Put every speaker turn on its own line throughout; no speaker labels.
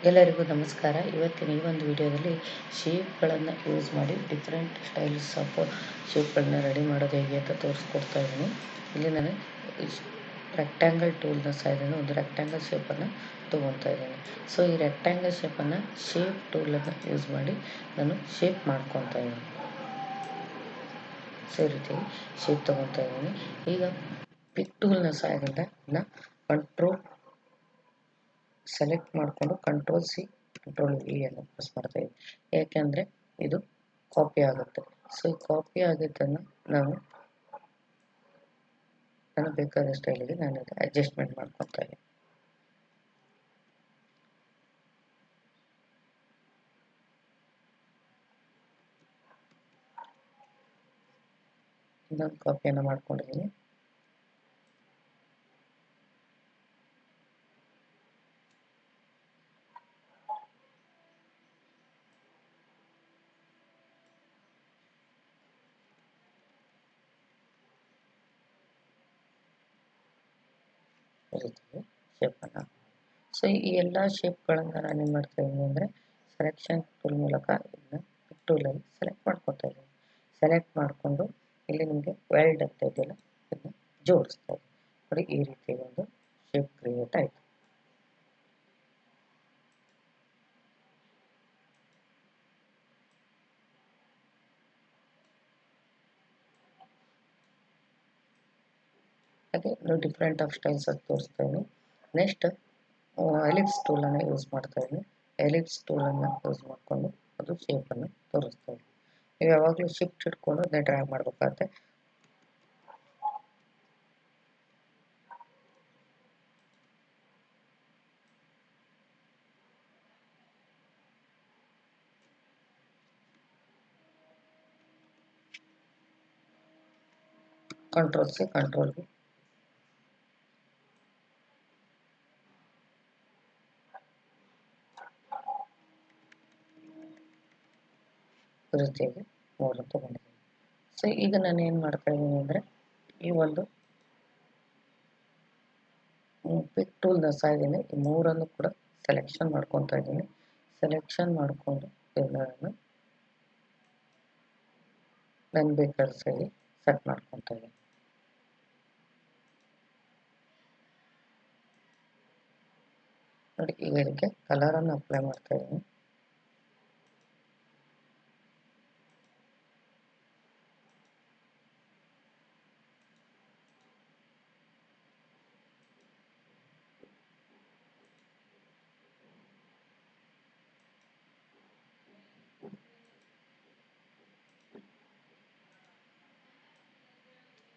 ಎಲ್ಲರಿಗೂ ನಮಸ್ಕಾರ. ಇವತ್ತಿನ ಈ ಒಂದು ವಿಡಿಯೋದಲ್ಲಿ ಶೇಪ್ಗಳನ್ನು ಯೂಸ್ ಮಾಡಿ ಡಿಫ್ರೆಂಟ್ ಸ್ಟೈಲ್ಸ್ ಆಫ್ ಶೇಪ್ಗಳನ್ನ ರೆಡಿ ಮಾಡೋದು ಹೇಗೆ ಅಂತ ತೋರಿಸ್ಕೊಡ್ತಾ ಇದ್ದೀನಿ. ಇಲ್ಲಿ ನಾನು ರೆಕ್ಟ್ಯಾಂಗಲ್ ಟೂಲ್ನ ಸಹಾಯದಿಂದ ಒಂದು ರೆಕ್ಟ್ಯಾಂಗಲ್ ಶೇಪನ್ನು ತೊಗೊತಾ ಇದ್ದೀನಿ. ಸೊ ಈ ರೆಕ್ಟ್ಯಾಂಗಲ್ ಶೇಪನ್ನು ಶೇಪ್ ಟೂಲನ್ನು ಯೂಸ್ ಮಾಡಿ ನಾನು ಶೇಪ್ ಮಾಡ್ಕೊತಾ ಇದ್ದೀನಿ. ಸೊ ಈ ರೀತಿ ಶೇಪ್ ತೊಗೊತಾ ಇದ್ದೀನಿ. ಈಗ ಪಿಕ್ ಟೂಲ್ನ ಸಹಾಯದಿಂದ ಕಂಟ್ರೋಲ್ ಸೆಲೆಕ್ಟ್ ಮಾಡಿಕೊಂಡು ಕಂಟ್ರೋಲ್-C ಕಂಟ್ರೋಲ್-V ಅನ್ನು ಪ್ರೆಸ್ ಮಾಡ್ತಾ ಇದ್ದೀನಿ. ಯಾಕೆಂದರೆ ಇದು ಕಾಪಿ ಆಗುತ್ತೆ. ಸೊ ಈ ಕಾಪಿ ಆಗಿದ್ದನ್ನು ನಾನು ಬೇಕಾದ ಸ್ಟೈಲಿಗೆ ನಾನು ಅಡ್ಜಸ್ಟ್ಮೆಂಟ್ ಮಾಡ್ಕೊತಾ ಇದ್ದೀನಿ. ಇನ್ನೊಂದು ಕಾಪಿಯನ್ನು ಮಾಡ್ಕೊಂಡಿದ್ದೀನಿ. ಶೇಪನ್ನು ಸೊ ಈ ಎಲ್ಲ ಶೇಪ್ಗಳನ್ನು ನಾನು ಏನು ಮಾಡ್ತಾ ಇದ್ದೀನಿ ಅಂದರೆ ಸೆಲೆಕ್ಷನ್ ಟೂಲ್ ಮೂಲಕ ಇದನ್ನ ಪಿಕ್ ಟೂಲಲ್ಲಿ ಸೆಲೆಕ್ಟ್ ಮಾಡ್ಕೊತಾ ಇದ್ದೀನಿ. ಸೆಲೆಕ್ಟ್ ಮಾಡಿಕೊಂಡು ಇಲ್ಲಿ ನಿಮಗೆ ವೆಲ್ಡ್ ಅಂತ ಇದೆಯಲ್ಲ ಇದನ್ನ ಜೋಡಿಸ್ತಾ ಇದ್ದೀನಿ. ನೋಡಿ ಈ ರೀತಿ ಒಂದು ಶೇಪ್ ಕ್ರಿಯೇಟ್ ಆಯಿತು. ಹಾಗೆ ನಾವು ಡಿಫ್ರೆಂಟ್ ಆಫ್ ಸ್ಟೈಲ್ಸ್ ಅದು ತೋರಿಸ್ತಾ ಇದ್ದೀನಿ. ನೆಕ್ಸ್ಟ್ ಎಲಿಪ್ಸ್ ಟೂಲನ್ನು ಯೂಸ್ ಮಾಡ್ತಾ ಇದ್ದೀನಿ. ಎಲಿಪ್ಸ್ ಟೂಲನ್ನು ಯೂಸ್ ಮಾಡಿಕೊಂಡು ಅದು ಶೇಪನ್ನು ತೋರಿಸ್ತಾ ಇದ್ದೀನಿ. ನೀವು ಯಾವಾಗಲೂ ಶಿಫ್ಟ್ ಹಿಡ್ಕೊಂಡು ಅದನ್ನ ಡ್ರ್ಯಾಗ್ ಮಾಡಬೇಕಾಗುತ್ತೆ. ಕಂಟ್ರೋಲ್-C ಕಂಟ್ರೋಲ್-V ರೀತಿಯಾಗಿ ಮೂರು ತಗೊಂಡಿದ್ದೀನಿ. ಸೊ ಈಗ ನಾನು ಏನು ಮಾಡ್ತಾ ಇದ್ದೀನಿ ಅಂದರೆ ಈ ಒಂದು ಪಿಕ್ ಟೂಲ್ನ ಸಹಾಯದಿಂದ ಈ ಮೂರನ್ನು ಕೂಡ ಸೆಲೆಕ್ಷನ್ ಮಾಡ್ಕೊತಾ ಇದ್ದೀನಿ. ಸೆಲೆಕ್ಷನ್ ಮಾಡಿಕೊಂಡು ನಾನು ಬೇಕಾದ ಸರಿ ಸೆಟ್ ಮಾಡ್ಕೊತಾ ಇದ್ದೀನಿ. ನೋಡಿ ಈಗ ಇದಕ್ಕೆ ಕಲರನ್ನು ಅಪ್ಲೈ ಮಾಡ್ತಾ ಇದ್ದೀನಿ.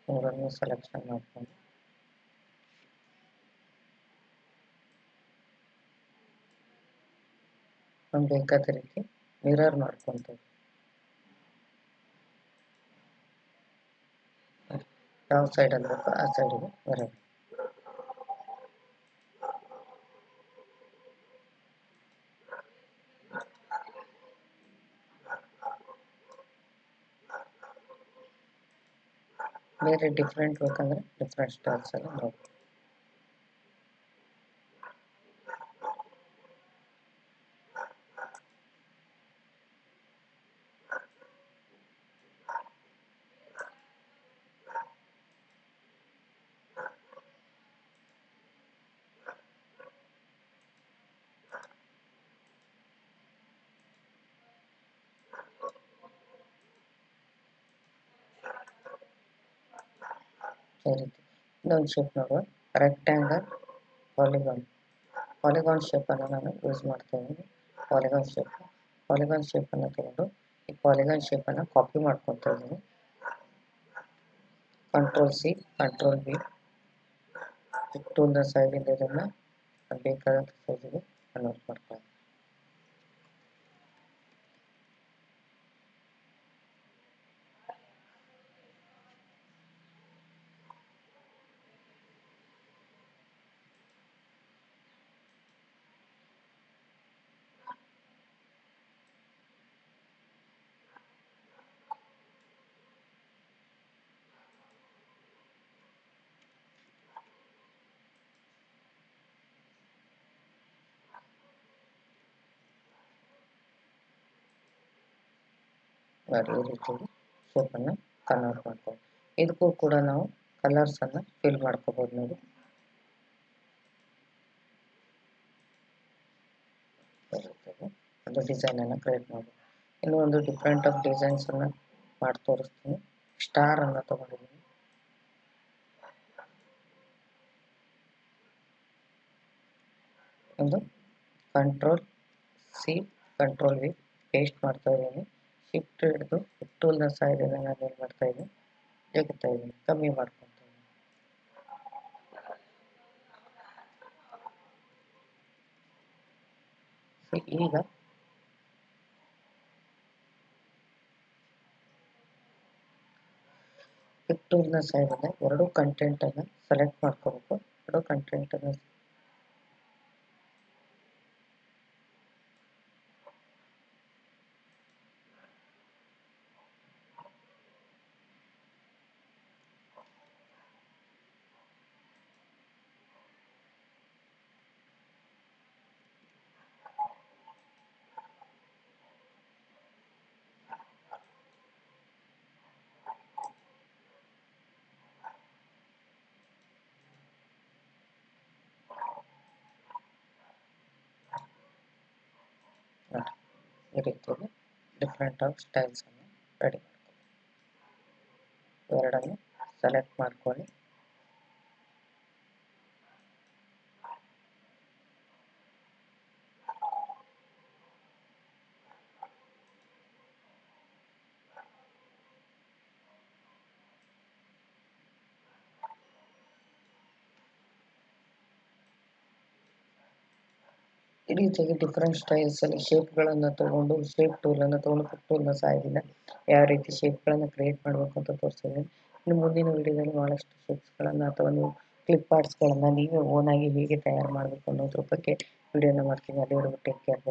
ಮೂರನ್ನು ಸೆಲೆಕ್ಷನ್ ಮಾಡಿಕೊಂಡು ನಮ್ಗೆ ಬೇಕಾದ ರೀತಿ ಮಿರರ್ ಮಾಡ್ಕೊತೀವಿ. ಯಾವ ಸೈಡಲ್ಲಿ ಬೇಕೋ ಆ ಸೈಡಿಗೆ ಮಿರರ್. ಬೇರೆ ಡಿಫ್ರೆಂಟ್ ಬೇಕಂದರೆ ಡಿಫ್ರೆಂಟ್ ಸ್ಟೈಲ್ಸ್ ಎಲ್ಲ ನೋಡಿ. ಈ ರೀತಿ ಇನ್ನೊಂದು ಶೇಪ್ ನೋಡುವ ರೆಕ್ಟ್ಯಾಂಗಲ್ ಪಾಲಿಗಾನ್ ಶೇಪನ್ನು ನಾನು ಯೂಸ್ ಮಾಡ್ತಾ ಇದ್ದೀನಿ. ಪಾಲಿಗಾನ್ ಶೇಪನ್ನು ತಗೊಂಡು ಈ ಪಾಲಿಗಾನ್ ಶೇಪನ್ನು ಕಾಪಿ ಮಾಡ್ಕೊತಾ ಇದ್ದೀನಿ. ಕಂಟ್ರೋಲ್-C ಕಂಟ್ರೋಲ್-V ಪಿಕ್ ಟೂಲ್ನ ಸಹಾಯದಿಂದ ಇದನ್ನು ಬೇಕಾದಂಥ ಸೈಜಿಗೆ ಕನ್ವರ್ಟ್ ಮಾಡ್ಕೊಳ್ಳಿ. ನೋಡಿ ಈ ರೀತಿ ಶೇಪನ್ನು ಕನ್ವರ್ಟ್ ಮಾಡ್ಬೋದು. ಇದಕ್ಕೂ ಕೂಡ ನಾವು ಕಲರ್ಸನ್ನು ಫಿಲ್ ಮಾಡ್ಕೋಬೋದು. ನೋಡಿ ಒಂದು ಡಿಸೈನನ್ನು ಕ್ರಿಯೇಟ್ ಮಾಡ್ಬೋದು. ಇನ್ನೂ ಒಂದು ಡಿಫ್ರೆಂಟ್ ಆಫ್ ಡಿಸೈನ್ಸನ್ನು ಮಾಡಿ ತೋರಿಸ್ತೀನಿ. ಸ್ಟಾರನ್ನು ತೊಗೊಂಡಿದ್ದೀನಿ. ಒಂದು Ctrl+C Ctrl+V ಪೇಸ್ಟ್ ಮಾಡ್ತಾ ಇದ್ದೀನಿ. ಶಿಫ್ಟ್ ಹಿಡಿದು ಟೂಲ್ನ ಸಹಾಯದಿಂದ ನಾನು ಏನು ಮಾಡ್ತಾ ಇದ್ದೀನಿ, ಜಗುತ್ತಾ ಇದ್ದೀನಿ, ಕಮ್ಮಿ ಮಾಡ್ಕೊತಾ ಇದ್ದೀನಿ. ಈಗ ಪಿಕ್ ಟೂಲ್ನ ಸಹಾಯದಿಂದ ಎರಡು ಕಂಟೆಂಟನ್ನು ಸೆಲೆಕ್ಟ್ ಮಾಡ್ಕೋಬೇಕು. ಎರಡು ಕಂಟೆಂಟನ್ನು ಈ ರೀತಿಯಲ್ಲಿ ಡಿಫ್ರೆಂಟ್ ಆಫ್ ಸ್ಟೈಲ್ಸನ್ನು ರೆಡಿ ಮಾಡ್ಕೊಳ್ಳಿ. ಎರಡನ್ನು ಸೆಲೆಕ್ಟ್ ಮಾಡ್ಕೊಳ್ಳಿ. ಈ ರೀತಿಯಾಗಿ ಡಿಫ್ರೆಂಟ್ ಸ್ಟೈಲ್ಸಲ್ಲಿ ಶೇಪ್ಗಳನ್ನು ತೊಗೊಂಡು ಶೇಪ್ ಟೂಲನ್ನು ತೊಗೊಂಡು ಪಿಕ್ ಟೂಲ್ನ ಸಹಾಯದಿಂದ ಯಾವ ರೀತಿ ಶೇಪ್ಗಳನ್ನು ಕ್ರಿಯೇಟ್ ಮಾಡಬೇಕು ಅಂತ ತೋರಿಸಿದ್ದೀನಿ. ಇನ್ನು ಮುಂದಿನ ವಿಡಿಯೋದಲ್ಲಿ ಭಾಳಷ್ಟು ಶೇಪ್ಸ್ಗಳನ್ನು ಅಥವಾ ನೀವು ಕ್ಲಿಪ್ ಆರ್ಟ್ಸ್ಗಳನ್ನು ನೀವೇ ಓನಾಗಿ ಹೇಗೆ ತಯಾರು ಮಾಡಬೇಕು ಅನ್ನೋದ್ರ ಬಗ್ಗೆ ವಿಡಿಯೋನ ಮಾಡ್ತೀನಿ. ಅಲ್ಲಿವರೆಗೂ ಟೇಕ್ ಕೇರ್.